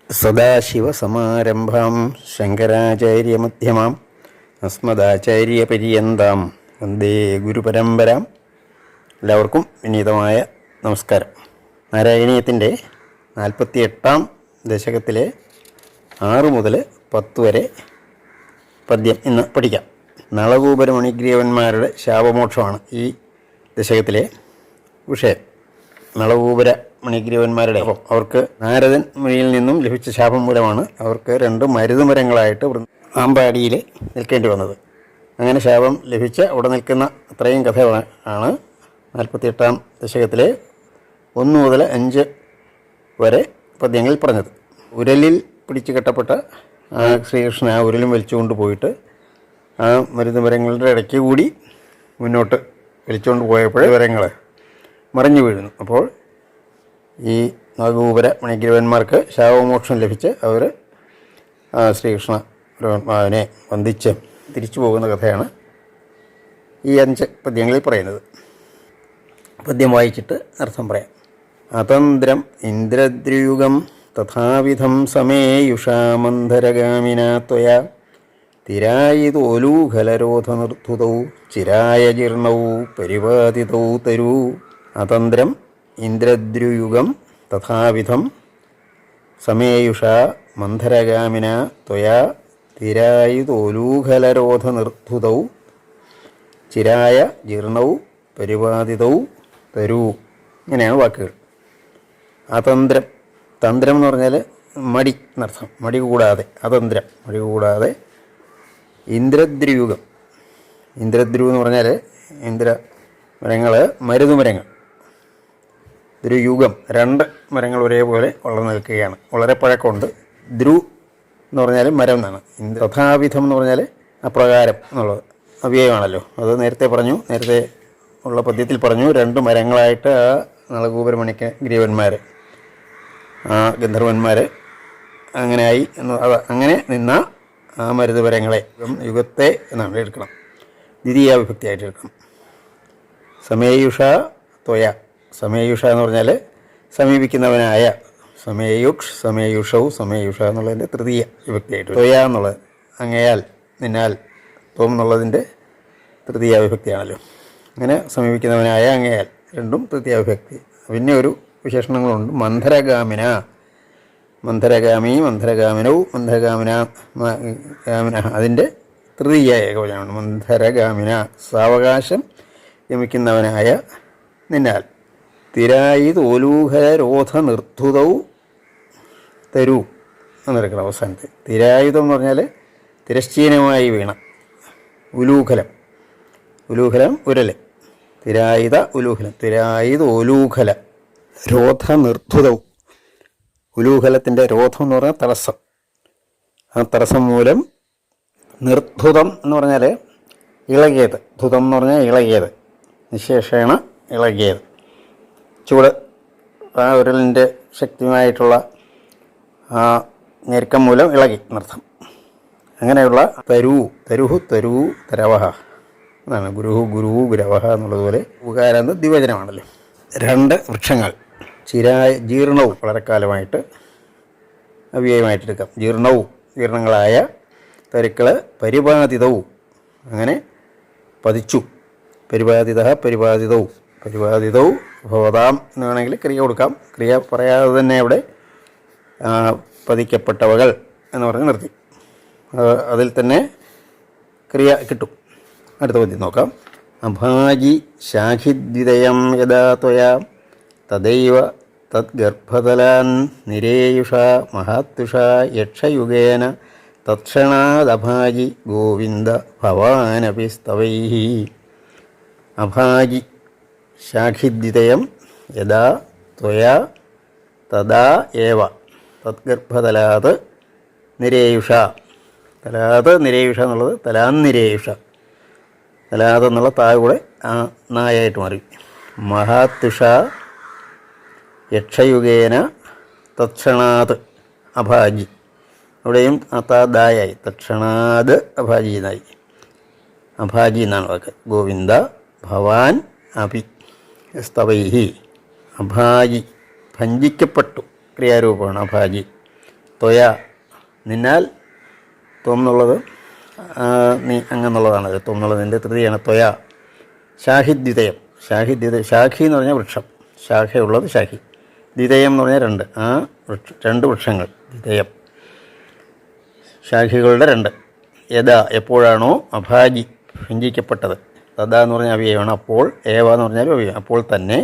സദാശിവസമാരംഭാം ശങ്കരാചാര്യമധ്യമാം അസ്മദാചാര്യപര്യന്താം വന്ദേ ഗുരുപരമ്പരാം. എല്ലാവർക്കും വിനീതമായ നമസ്കാരം. നാരായണീയത്തിൻ്റെ 48-ാം ദശകത്തിലെ 6 മുതൽ 10 വരെ പദ്യം ഇന്ന് പഠിക്കാം. നളകൂപര മണിഗ്രീവന്മാരുടെ ശാപമോക്ഷമാണ് ഈ ദശകത്തിലെ വിഷയം. നളകൂപര മണിഗ്രീവന്മാരുടെ അവർക്ക് നാരദൻ വഴിയിൽ നിന്നും ലഭിച്ച ശാപം മൂലമാണ് അവർക്ക് 2 മരുതുമരങ്ങളായിട്ട് ആമ്പാടിയിൽ നിൽക്കേണ്ടി വന്നത്. അങ്ങനെ ശാപം ലഭിച്ച അവിടെ നിൽക്കുന്ന അത്രയും കഥ ആണ് 48-ാം ദശകത്തിലെ 1 മുതൽ 5 വരെ പദ്യങ്ങളിൽ പറഞ്ഞത്. ഉരലിൽ പിടിച്ചു കെട്ടപ്പെട്ട ശ്രീകൃഷ്ണൻ ആ ഉരലും വലിച്ചുകൊണ്ട് പോയിട്ട് ആ മരുതുമരങ്ങളുടെ ഇടയ്ക്ക് കൂടി മുന്നോട്ട് വലിച്ചുകൊണ്ട് പോയപ്പോൾ മരങ്ങൾ മറിഞ്ഞു വീഴുന്നു. അപ്പോൾ ഈ നളകൂപര മണിഗ്രീവന്മാർക്ക് ശാപമോക്ഷം ലഭിച്ച് അവർ ശ്രീകൃഷ്ണ പരമാത്മാവിനെ വന്ദിച്ച് തിരിച്ചു പോകുന്ന കഥയാണ് ഈ 5 പദ്യങ്ങളിൽ പറയുന്നത്. പദ്യം വായിച്ചിട്ട് അർത്ഥം പറയാം. അതന്ത്രം ഇന്ദ്രദ്രയുഗം തഥാവിധം സമേയുഷാമന്ധരഗാമിനാ ത്വയാ തിരായിതോലൂഖലരോധനിർധുതൗ ചിരായ ജീർണൗ പരിപാതിതൗ തരൂ. അതന്ത്രം ഇന്ദ്രദ്രുയുഗം തഥാവിധം സമേയുഷാ മന്ധരഗാമിനാ ത്വയാ തിരായിതോലൂഖലരോധനിർധുതൗ ചിരായ ജീർണൗ പരിപാതിതൗ തരൂ. ഇങ്ങനെയാണ് വാക്കുകൾ. അതന്ത്രം, തന്ത്രം എന്ന് പറഞ്ഞാൽ മടി എന്നർത്ഥം, മടി കൂടാതെ. അതന്ത്രം മടി കൂടാതെ. ഇന്ദ്രദ്രുയുഗം, ഇന്ദ്രദ്രു എന്ന് പറഞ്ഞാൽ ഇന്ദ്രമരങ്ങൾ, മരുതുമരങ്ങൾ. ദ്രുയുഗം 2 മരങ്ങൾ ഒരേപോലെ വളർന്നു നിൽക്കുകയാണ്, വളരെ പഴക്കമുണ്ട്. ദ്രു എന്ന് പറഞ്ഞാൽ മരം എന്നാണ്. തഥാവിധം എന്ന് പറഞ്ഞാൽ അപ്രകാരം എന്നുള്ളത് അവ്യയമാണല്ലോ. അത് നേരത്തെ പറഞ്ഞു, നേരത്തെ ഉള്ള പദ്യത്തിൽ പറഞ്ഞു. 2 മരങ്ങളായിട്ട് ആ നളകൂപര മണിഗ്രീവന്മാർ, ആ ഗന്ധർവന്മാർ അങ്ങനെയായി അങ്ങനെ നിന്ന ആ മരുതുമരങ്ങളെ യുഗത്തെ എന്നാണ് എടുക്കണം, ദ്വിതീയ വിഭക്തിയായിട്ട് എടുക്കണം. സമേയുഷ ത്വയ, സമേയുഷ എന്ന് പറഞ്ഞാൽ സമീപിക്കുന്നവനായ. സമേയുഷ്, സമേയുഷൗ, സമേയുഷ എന്നുള്ളതിൻ്റെ തൃതീയ വിഭക്തിയായിട്ട്. ത്വയ എന്നുള്ളത് അങ്ങയാൽ, നിന്നാൽ. ത്വം എന്നുള്ളതിൻ്റെ തൃതീയ വിഭക്തിയാണല്ലോ. അങ്ങനെ സമീപിക്കുന്നവനായ, അങ്ങയാൽ, രണ്ടും തൃതീയ വിഭക്തി. പിന്നെ ഒരു വിശേഷണങ്ങളുണ്ട്. മന്ധരഗാമിന, മന്ധരഗാമി, മന്ധരഗാമിനൗ, മന്ധരഗാമിന ഗാമിന, അതിൻ്റെ തൃതീയ ഏകവചനമാണ് മന്ധരഗാമിന. സാവകാശം ഗമിക്കുന്നവനായ നിന്നാൽ. തിരായിതോലൂഖലരോധനിർധുതൗ തരൂ എന്നെടുക്കണം അവസാനത്തെ. തിരായുധം എന്ന് പറഞ്ഞാൽ തിരശ്ചീനമായി വീണ. ഉലൂഖലം, ഉലൂഖലം ഉരല്. തിരായുധ ഉലൂഖലം, തിരായുധോലൂഖല രോധനിർധുതൗ. ഉലൂഖലത്തിൻ്റെ രോധം എന്ന് പറഞ്ഞാൽ തടസ്സം. ആ തടസ്സം മൂലം. നിർധുതം എന്ന് പറഞ്ഞാൽ ഇളകിയത്. ധുതം എന്ന് പറഞ്ഞാൽ ഇളകിയത്, നിശേഷേണ ഇളകിയത്. ചൂട്, ആ ഉരലിൻ്റെ ശക്തിയുമായിട്ടുള്ള ആ ഞെരുക്കം മൂലം ഇളകി എന്നർത്ഥം. അങ്ങനെയുള്ള തരൂ, തരുഹു തരൂ തരവഹ എന്നാണ്. ഗുരുഹു ഗുരുഹു ഗുരവഹ എന്നുള്ളതുപോലെ ഉപകാരം എന്ന ദ്വിവചനമാണല്ലോ. 2 വൃക്ഷങ്ങൾ. ചിരായ ജീർണവും, വളരെ കാലമായിട്ട് അവ്യയമായിട്ടെടുക്കാം. ജീർണവും, ജീർണങ്ങളായ തരുക്കൾ. പരിപാതിതവും, അങ്ങനെ പതിച്ചു. പരിപാതിത, പരിപാതിതവും, പരിപാതിതവും ഭവതാം എന്ന് വേണമെങ്കിൽ ക്രിയ കൊടുക്കാം. ക്രിയ പറയാതെ തന്നെ അവിടെ പതിക്കപ്പെട്ടവകൾ എന്ന് പറഞ്ഞ് നിർത്തി. അതിൽ തന്നെ ക്രിയ കിട്ടും. അടുത്ത പദ്യം നോക്കാം. അഭാജി ശാഖിദ്വിതയം യഥാ ത്വയാ തദൈവ തദ്ഗർഭതലാൻ നിരേയുഷ മഹാത്യുഷ യക്ഷയുഗേന തത്ക്ഷണാദഭാജി ഗോവിന്ദ ഭവാനപി സ്തവൈഃ. അഭാജി ശാഖിദ്വിതയം യഥാ ത്വയാ തദാ ഏവ തദ്ഗർഭതലാത് നിരേയുഷ. തലാത് നിരേയുഷ എന്നുള്ളത് തലാന്നിരേയുഷ. തലാത് എന്നുള്ള താഴെ ആ നായായിട്ട് മാറി. മഹാത്യുഷ യക്ഷയുഗേന തത്ക്ഷണാത് അഭാജി. അവിടെയും താദായായി, തത്ക്ഷണാത് അഭാജി എന്നായി. അഭാജി എന്നാണ് വാക്ക്. ഗോവിന്ദ ഭവാൻ അപി സ്തവൈഹി. അഭാജി ഭഞ്ജിക്കപ്പെട്ടു, ക്രിയാരൂപമാണ് അഭാജി. ത്വയ നിന്നാൽ ത്വം എന്നുള്ളത് നീ അങ്ങെന്നുള്ളതാണ്. ത്വം എന്നുള്ളതിൻ്റെ തൃതിയാണ് ത്വയ. ശാഖിദ്വിതയം. ശാഖി എന്ന് പറഞ്ഞാൽ വൃക്ഷം, ശാഖയുള്ളത് ശാഖി. ദ്വിതയം എന്ന് പറഞ്ഞാൽ രണ്ട്. ആ രണ്ട് വൃക്ഷങ്ങൾ ദ്വിതയം, ശാഖികളുടെ രണ്ട്. യഥാ എപ്പോഴാണോ അഭാജി ഭഞ്ജിക്കപ്പെട്ടത്, തഥാ എന്ന് പറഞ്ഞാൽ അവയവമാണ്, അപ്പോൾ ഏവ എന്ന് പറഞ്ഞാലും അവയവം, അപ്പോൾ തന്നെ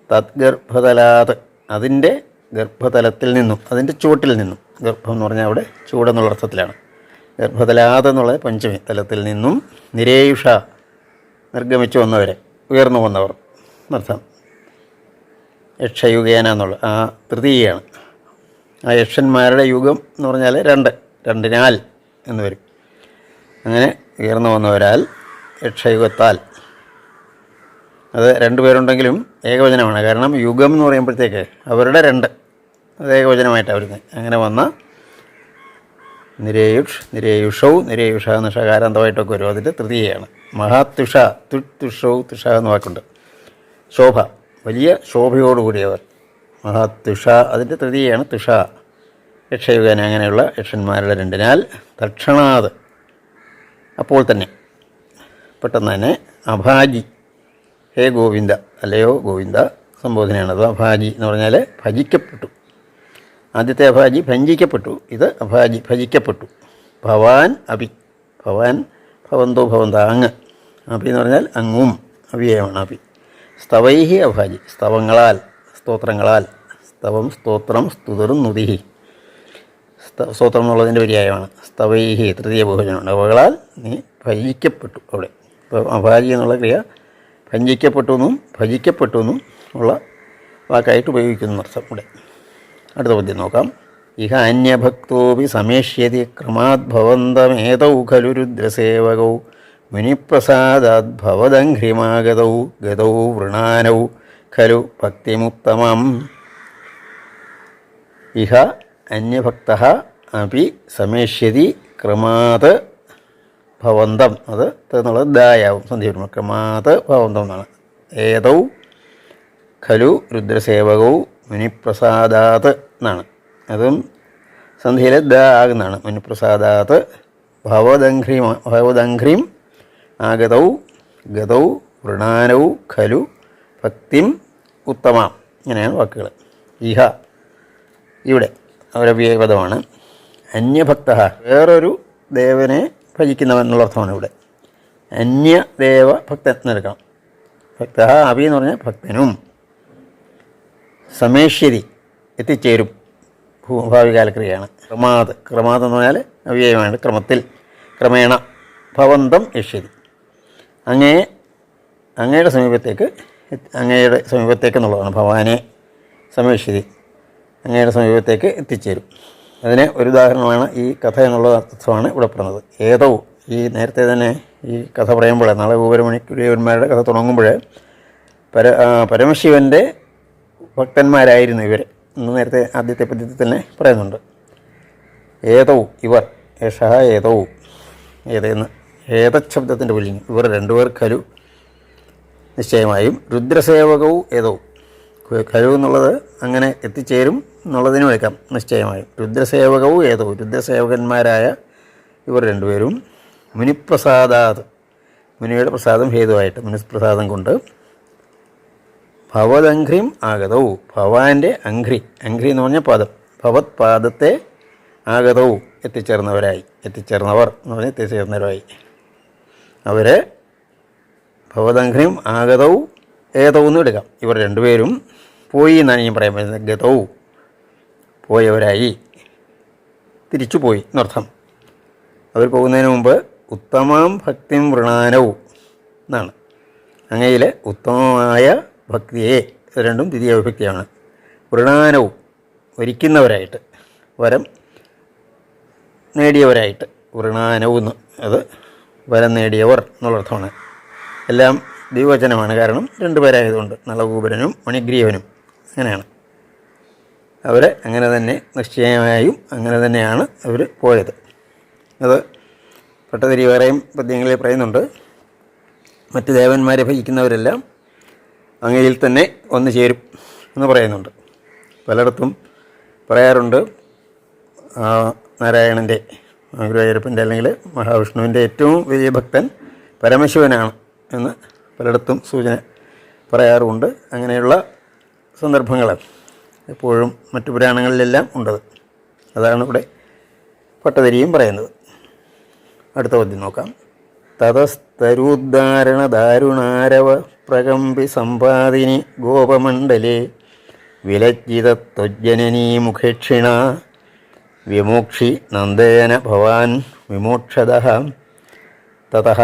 തദ്ഗർഭതലാത് അതിൻ്റെ ഗർഭതലത്തിൽ നിന്നും, അതിൻ്റെ ചുവട്ടിൽ നിന്നും, ഗർഭം എന്ന് പറഞ്ഞാൽ അവിടെ ചൂടെന്നുള്ള അർത്ഥത്തിലാണ്. ഗർഭതലാത് എന്നുള്ള പഞ്ചമി തലത്തിൽ നിന്നും നിരേയുഷ നിർഗമിച്ചു വന്നവരെ, ഉയർന്നു വന്നവർ എന്നർത്ഥം. യക്ഷയുഗേന എന്നുള്ള ആ തൃതീയാണ്. ആ യക്ഷന്മാരുടെ യുഗം എന്ന് പറഞ്ഞാൽ രണ്ടിനാൽ എന്ന് വരും. അങ്ങനെ ഉയർന്നു വന്നവരാൽ യക്ഷയുഗത്താൽ, അത് രണ്ടുപേരുണ്ടെങ്കിലും ഏകവചനമാണ്. കാരണം യുഗം എന്ന് പറയുമ്പോഴത്തേക്ക് അവരുടെ അത് ഏകവചനമായിട്ടാണ് വരുന്നത്. അങ്ങനെ വന്ന നിരേയുഷൗ എന്ന ഷകാരാന്തമായിട്ടൊക്കെ വരും. അതിൻ്റെ തൃതീയയാണ്. മഹാതുഷ, തുഷൗ തുഷ എന്ന വാക്കുണ്ട്. ശോഭ, വലിയ ശോഭയോടുകൂടിയവർ. മഹാതുഷ അതിൻ്റെ തൃതീയയാണ് തുഷ. യക്ഷയുഗേന അങ്ങനെയുള്ള യക്ഷന്മാരുടെ രണ്ടിനാൽ തക്ഷണാത് അപ്പോൾ തന്നെ, പെട്ടെന്ന് തന്നെ, അഭാജി ഹേ ഗോവിന്ദ, അല്ലയോ ഗോവിന്ദ സംബോധനയാണത്. അഭാജി എന്ന് പറഞ്ഞാൽ ഭജിക്കപ്പെട്ടു. ആദ്യത്തെ അഭാജി ഭഞ്ജിക്കപ്പെട്ടു, ഇത് അഭാജി ഭജിക്കപ്പെട്ടു. ഭവാൻ അഭി, ഭവാൻ ഭവന്തോ ഭവന്ത അങ്ങ്, അഭി എന്ന് പറഞ്ഞാൽ അങ്ങും, അഭിയമാണ് അഭി. സ്തവൈഹി അഭാജി സ്തവങ്ങളാൽ, സ്തോത്രങ്ങളാൽ. സ്തവം സ്തോത്രം സ്തുതിർ നുതിഹി, സ്തോത്രം എന്നുള്ളതിൻ്റെ പര്യായമാണ്. സ്തവൈഹി തൃതീയ ബഹുവചനമാണ്. അവകളാൽ നീ ഭജിക്കപ്പെട്ടു. അവിടെ ഇപ്പോൾ അഭാജി എന്നുള്ള ക്രിയ ഭജിക്കപ്പെട്ടു എന്നും ഉള്ള വാക്കായിട്ട് ഉപയോഗിക്കുന്ന അർത്ഥം ഇവിടെ. അടുത്ത പദ്യം നോക്കാം. ഇഹ അന്യഭക്തോപി സമേഷ്യതി ക്രമാത് ഭവന്തമേതൗ ഖലു രുദ്രസേവകൗ മുനിപ്രസാദാത് ഭവദംഘ്രിമാഗതൗ ഗതൗ വൃണാനൗ ഖലു ഭക്തിമുത്തമം. ഇഹ അന്യഭക്തഃ അപി സമേഷ്യതി ക്രമാത് ഭവന്തം, അത് എന്നുള്ളത് ദായാവും സന്ധി വരുമ്പോൾ ക്രമാത് ഭവന്തം എന്നാണ്. ഏതൗ ഖലു രുദ്രസേവകൗ മുനിപ്രസാദാത് എന്നാണ്. അതും സന്ധിയിൽ ദ ആകുന്നതാണ്. മുനിപ്രസാദാത് ഭവദംഘ്രീം ആഗതൗ ഗതൗ വൃണാനൗ ഖലു ഭക്തിം ഉത്തമാം. ഇങ്ങനെയാണ് വാക്കുകൾ. ഇഹ ഇവിടെ അവരവ്യയപദമാണ്. അന്യഭക്ത വേറൊരു ദേവനെ ഭജിക്കുന്നവൻ എന്നുള്ള അർത്ഥമാണ് ഇവിടെ. അന്യദേവ ഭക്തൻ എന്നെടുക്കണം. ഭക്ത അഭി എന്ന് പറഞ്ഞാൽ ഭക്തനും. സമേഷ്യതി എത്തിച്ചേരും, ഭാവികാലക്രിയയാണ്. ക്രമാത് എന്ന് പറഞ്ഞാൽ അവ്യയമാണ്. ക്രമത്തിൽ, ക്രമേണ. ഭവന്തം യഷ്യതി അങ്ങയുടെ സമീപത്തേക്ക് എന്നുള്ളതാണ്. ഭവാനെ സമേഷ്യതി അങ്ങയുടെ സമീപത്തേക്ക് എത്തിച്ചേരും. അതിന് ഒരു ഉദാഹരണമാണ് ഈ കഥ എന്നുള്ള അർത്ഥമാണ് ഇവിടെ പറയുന്നത്. ഏതോ ഈ നേരത്തെ തന്നെ ഈ കഥ പറയുമ്പോൾ, നാളെ ഊവരമണിക്കുര്യവന്മാരുടെ കഥ തുടങ്ങുമ്പോൾ പരമശിവൻ്റെ ഭക്തന്മാരായിരുന്നു ഇവർ എന്ന് നേരത്തെ ആദ്യത്തെ പദ്യത്തിൽ തന്നെ പറയുന്നുണ്ട്. ഏതോ ഇവർ, യേഷ ഏതോ, ഏതെന്ന് ഏതശബ്ദത്തിൻ്റെ പുല്ലിംഗ്, ഇവർ രണ്ടുപേർ ഖലു നിശ്ചയമായും. രുദ്രസേവകവും ഏതോ, ഖലു എന്നുള്ളത് അങ്ങനെ എത്തിച്ചേരും എന്നുള്ളതിന് വിളിക്കാം നിശ്ചയമായും. രുദ്രസേവകവും ഏതോ, രുദ്രസേവകന്മാരായ ഇവർ രണ്ടുപേരും. മുനിപ്രസാദാത്, മുനിയുടെ പ്രസാദം ഹേതുവായിട്ട്, മുനിപ്രസാദം കൊണ്ട്. ഭവദംഘ്രിം ആഗതവും, ഭവാൻ്റെ അഘ്രി എന്ന് പറഞ്ഞാൽ പാദം, ഭവത് പാദത്തെ ആഗതവും എത്തിച്ചേർന്നവർ എന്ന് പറഞ്ഞാൽ എത്തിച്ചേർന്നവരായി. അവർ ഭവദംഘ്രിം ആഗതവും ഏതവും എന്ന് എടുക്കാം. ഇവർ രണ്ടുപേരും പോയി എന്നാണ് ഞാൻ പറയാൻ പറ്റുന്നത്. ഗതവും പോയവരായി, തിരിച്ചു പോയി എന്നർത്ഥം. അവർ പോകുന്നതിന് മുമ്പ് ഉത്തമാം ഭക്തിം വൃണാനവും എന്നാണ്. അങ്ങയിൽ ഉത്തമമായ ഭക്തിയെ, രണ്ടും ദ്വിതീയ വിഭക്തിയാണ്. വൃണാനവും വരിക്കുന്നവരായിട്ട്, വരം നേടിയവരായിട്ട്. വൃണാനവും അത് വരം നേടിയവർ എന്നുള്ളർത്ഥമാണ്. എല്ലാം ദ്വിവചനമാണ്, കാരണം രണ്ടുപേരായതുകൊണ്ട്. നളകൂപരനും മണിഗ്രീവനും അങ്ങനെയാണ്. അവർ അങ്ങനെ തന്നെ നിശ്ചയമായും അങ്ങനെ തന്നെയാണ് അവർ പോയത്. അത് ഭട്ടതിരി വേറെയും പദ്യങ്ങളിൽ പറയുന്നുണ്ട്. മറ്റ് ദേവന്മാരെ ഭജിക്കുന്നവരെല്ലാം അങ്ങയിൽ തന്നെ വന്നു ചേരും എന്ന് പറയുന്നുണ്ട്. പലയിടത്തും പറയാറുണ്ട്, നാരായണൻ്റെ ഗുരുവായൂരപ്പൻ്റെ അല്ലെങ്കിൽ മഹാവിഷ്ണുവിൻ്റെ ഏറ്റവും വലിയ ഭക്തൻ പരമശിവനാണ് എന്ന് പലയിടത്തും സൂചന പറയാറുമുണ്ട്. അങ്ങനെയുള്ള സന്ദർഭങ്ങൾ എപ്പോഴും മറ്റു പുരാണങ്ങളിലെല്ലാം ഉണ്ടത്. അതാണ് ഇവിടെ ഭട്ടതിരിയും പറയുന്നത്. അടുത്ത പദ്യം നോക്കാം. തതസ്തരുദ്ധാരണ ദാരുണാരവ പ്രകമ്പി സമ്പാദിനി ഗോപമണ്ഡലേ വിലജ്ജിതത്വജ്ജനനീ മുഖേക്ഷിണ വിമോക്ഷി നന്ദേന ഭവാൻ വിമോക്ഷതഃ തതഃ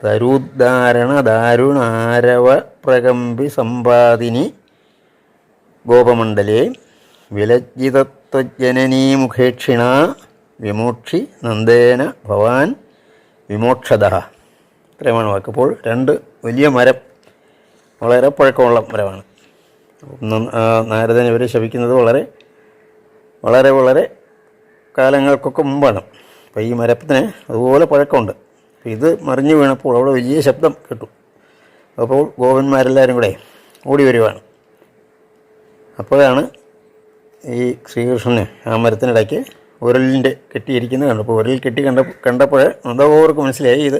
തരുദ്ധാരണ ദാരുണാരവ പ്രകമ്പി സമ്പാദിനി ഗോപമണ്ഡലേ വിലജ്ജിതത്വജ്ജനനീ മുഖേക്ഷിണ വിമോക്ഷി നന്ദേന ഭവാൻ വിമോക്ഷതഃ. ഇത്രയുമാണ് വാക്ക്. അപ്പോൾ രണ്ട് വലിയ മരം, വളരെ പഴക്കമുള്ള മരമാണ്. നാരദൻ ഇവരെ ശപിക്കുന്നത് വളരെ വളരെ വളരെ കാലങ്ങൾക്കൊക്കെ മുമ്പാണ്. അപ്പോൾ ഈ മരത്തിന് അതുപോലെ പഴക്കമുണ്ട്. അപ്പോൾ ഇത് മറിഞ്ഞു വീണപ്പോൾ അവിടെ വലിയ ശബ്ദം കേട്ടു. അപ്പോൾ ഗോപന്മാരെല്ലാവരും കൂടെ ഓടി വരുവാണ്. അപ്പോഴാണ് ഈ ശ്രീകൃഷ്ണന് ആ മരത്തിനിടയ്ക്ക് ഉരലിൻ്റെ കെട്ടിയിരിക്കുന്നത് കണ്ടു. അപ്പോൾ ഉരലിൽ കെട്ടി കണ്ടപ്പോൾ നന്ദഗോപർക്ക് മനസ്സിലായി ഇത്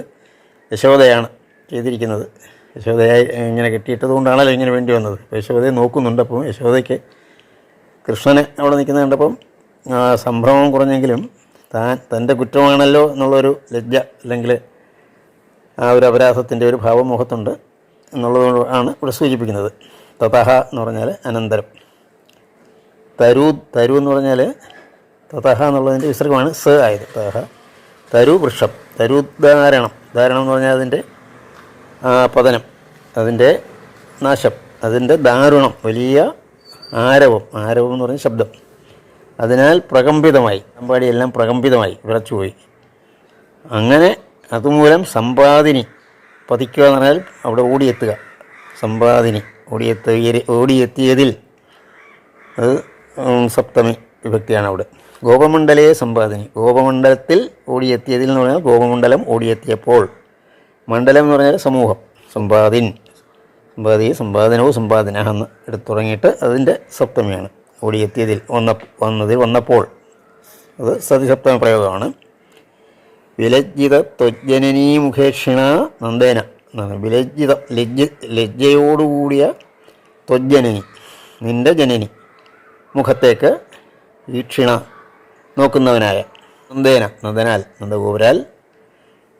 യശോദയാണ് ചെയ്തിരിക്കുന്നത്. യശോദയായി ഇങ്ങനെ കെട്ടിയിട്ടത് കൊണ്ടാണല്ലോ ഇങ്ങനെ വേണ്ടി വന്നത്. അപ്പോൾ യശോദയെ നോക്കുന്നുണ്ട്. അപ്പം യശോദയ്ക്ക് കൃഷ്ണനെ അവിടെ നിൽക്കുന്നത് കണ്ടപ്പം സംഭ്രമം കുറഞ്ഞെങ്കിലും തൻ്റെ കുറ്റമാണല്ലോ എന്നുള്ളൊരു ലജ്ജ അല്ലെങ്കിൽ ആ ഒരു അപരാധത്തിൻ്റെ ഒരു ഭാവം മുഖത്തുണ്ട് എന്നുള്ളത് ആണ് ഇവിടെ സൂചിപ്പിക്കുന്നത്. തതഹ എന്ന് പറഞ്ഞാൽ അനന്തരം. തരു എന്ന് പറഞ്ഞാൽ തതഹ എന്നുള്ളതിൻ്റെ വിസർഗമാണ് സ ആയത്. തതഹ തരു വൃക്ഷം. തരുദ്ധാരണം. ധാരണം എന്ന് പറഞ്ഞാൽ അതിൻ്റെ പതനം, അതിൻ്റെ നാശം, അതിൻ്റെ ദാരുണം, വലിയ ആരവം. ആരവം എന്ന് പറഞ്ഞ ശബ്ദം. അതിനാൽ പ്രകമ്പിതമായി, അമ്പാടിയെല്ലാം പ്രകമ്പിതമായി, വിറച്ചുപോയി. അങ്ങനെ അതുമൂലം സമ്പാദിനി, പതിക്കുക എന്ന് പറഞ്ഞാൽ അവിടെ ഓടിയെത്തുക. സമ്പാദിനി ഓടിയെത്തിയതിൽ, അത് സപ്തമി വിഭക്തിയാണ് അവിടെ. ഗോപമണ്ഡലേ സമ്പാദിനി, ഗോപമണ്ഡലത്തിൽ ഓടിയെത്തിയതിൽ എന്ന് പറഞ്ഞാൽ ഗോപമണ്ഡലം ഓടിയെത്തിയപ്പോൾ. മണ്ഡലം എന്ന് പറഞ്ഞാൽ സമൂഹം. സമ്പാദനവും സമ്പാദന എന്ന് എടുത്തു തുടങ്ങിയിട്ട് അതിൻ്റെ സപ്തമിയാണ്. ഓടിയെത്തിയതിൽ വന്നപ്പോൾ, അത് സതിസപ്തമ പ്രയോഗമാണ്. വിലജ്ജിത ത്വജ്ജനനീ മുഖേക്ഷിണ നന്ദേന എന്നാണ്. വിലജ്ജിത ലജ്ജയോടുകൂടിയ ത്വജ്ജനനി, നിൻ്റെ ജനനി, മുഖത്തേക്ക് ഈക്ഷിണ നോക്കുന്നവനായ നന്ദനാൽ നന്ദഗോപുരാൽ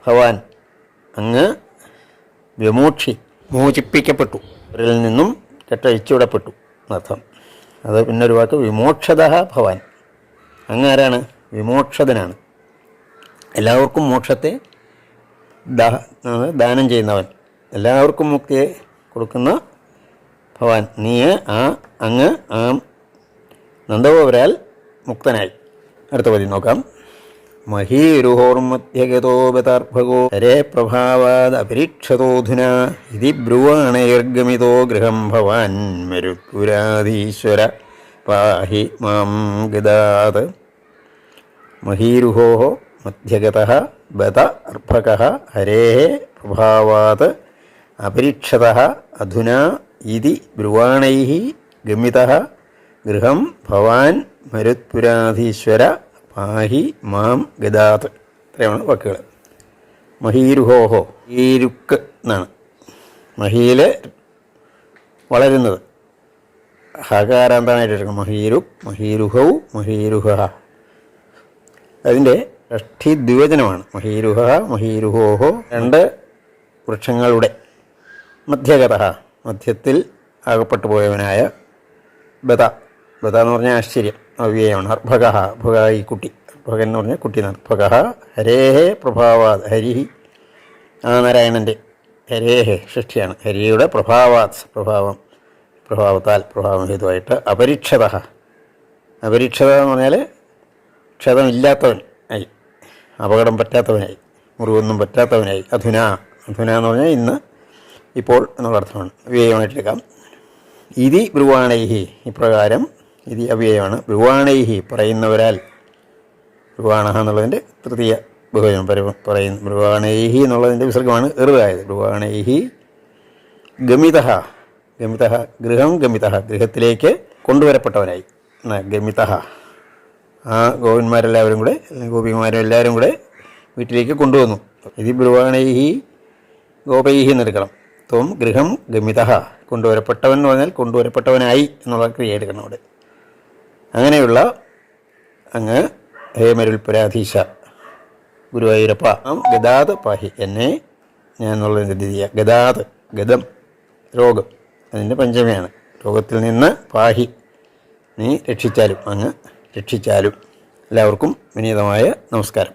ഭവാൻ അങ്ങ് മോചിപ്പിക്കപ്പെട്ടു, അവരിൽ നിന്നും കെട്ടഴിച്ചുവിടപ്പെട്ടു എന്നർത്ഥം. അത് പിന്നൊരു വാക്ക് വിമോക്ഷത ഭവാൻ. അങ്ങ് ആരാണ്? വിമോക്ഷതനാണ്. എല്ലാവർക്കും മോക്ഷത്തെ ദാനം ചെയ്യുന്നവൻ, എല്ലാവർക്കും മുക്തിയെ കൊടുക്കുന്ന ഭവാൻ. നീ അങ്ങ് ആ നന്ദഗോപുരാൽ മുക്തനായി. അടുത്ത പദ്യം നോക്കാം. മഹീരുഹോർമധ്യഗതോ ബതാർഭഗോ ഹരേ പ്രഭാവാദ് അപരീക്ഷതോധുന ഇതി ബ്രുവാണൈർഗമിതോ ഗൃഹം ഭവാൻ മരുത്പുരാധീശ്വര പാഹി മാം ഗദാത്. മഹീരുഹോ മധ്യഗതഃ ബത അർഭകഃ ഹരേ പ്രഭാവാത് അപരീക്ഷതഃ അധുനാ ഇതി ബ്രുവാണൈഃ ഗമിതഃ ഗൃഹം ഭവാൻ മരുത്പുരാധീശ്വര പാഹി മാം ഗദാത്. ഇത്രയാണ് വാക്കുകൾ. മഹീരുഹോഹോ, ഈരുക്ക് എന്നാണ്. മഹീല് വളരുന്നത്, ഹകാരാന്താനായിട്ടെടുക്കണം. മഹീരുഹൗ മഹീരുഹ. അതിൻ്റെ ഷഷ്ഠി ദ്വിവചനമാണ്. മഹീരുഹ മഹീരുഹോഹോ. രണ്ട് വൃക്ഷങ്ങളുടെ മധ്യഗതഃ, മധ്യത്തിൽ അകപ്പെട്ടു പോയവനായ ബത. ബത എന്ന് പറഞ്ഞാൽ ആശ്ചര്യം, അവ്യയമാണ്. അർഭക, അർഭക ഈ കുട്ടി, അർഭകൻ എന്ന് പറഞ്ഞാൽ കുട്ടി. അർഭക ഹരേഹേ പ്രഭാവാത്, ഹരി ആ നാരായണൻ്റെ, ഹരേഹേ ഷഷ്ഠിയാണ്. ഹരിയുടെ പ്രഭാവാത്, പ്രഭാവത്താൽ, പ്രഭാവം ഹേതുവായിട്ട്. അപരീക്ഷത, അപരീക്ഷത എന്ന് പറഞ്ഞാൽ ക്ഷതമില്ലാത്തവൻ ആയി, അപകടം പറ്റാത്തവനായി, മുറിവൊന്നും പറ്റാത്തവനായി. അധുന എന്ന് പറഞ്ഞാൽ ഇന്ന്, ഇപ്പോൾ എന്നുള്ള അർത്ഥമാണ്. അവ്യയമായിട്ടെടുക്കാം. ഇതി ബ്രുവാണൈഹി, ഇപ്രകാരം. ഇതി അവ്യയമാണ്. ബ്രുവാണൈഹി പറയുന്നവരാൽ. ബ്രുവാണ എന്നുള്ളതിൻ്റെ തൃതീയ ബഹുവചനം പറയുന്നു. ബ്രുവാണൈഹി എന്നുള്ളതിൻ്റെ വിസർഗമാണ് എറുതായത്. ബ്രുവാണൈഹി ഗമിതഃ, ഗൃഹം ഗമിതഃ, ഗൃഹത്തിലേക്ക് കൊണ്ടുവരപ്പെട്ടവനായി. ഗമിതഃ ആ ഗോപന്മാരെല്ലാവരും കൂടെ, അല്ലെങ്കിൽ ഗോപികമാരെല്ലാവരും കൂടെ വീട്ടിലേക്ക് കൊണ്ടുവന്നു. ഇത് ബ്രുവാണൈഹി ഗോപൈഹി എന്നെടുക്കണം. ത്വം ഗൃഹം ഗമിത. കൊണ്ടുവരപ്പെട്ടവൻ എന്ന് പറഞ്ഞാൽ കൊണ്ടുവരപ്പെട്ടവനായി എന്നുള്ള ക്രിയ എടുക്കണം അവിടെ. അങ്ങനെയുള്ള അങ്ങ് ഹേമരുൽപുരാധീശ ഗുരുവായൂരപ്പ ഗദാത് പാഹി, എന്നെ ഞാൻ എന്നുള്ള ഗതിയ ഗദാത്, ഗതം രോഗം, അതിൻ്റെ പഞ്ചമിയാണ്. രോഗത്തിൽ നിന്ന് പാഹി, നീ രക്ഷിച്ചാലും, അങ്ങ് രക്ഷിച്ചാലും. എല്ലാവർക്കും വിനീതമായ നമസ്കാരം.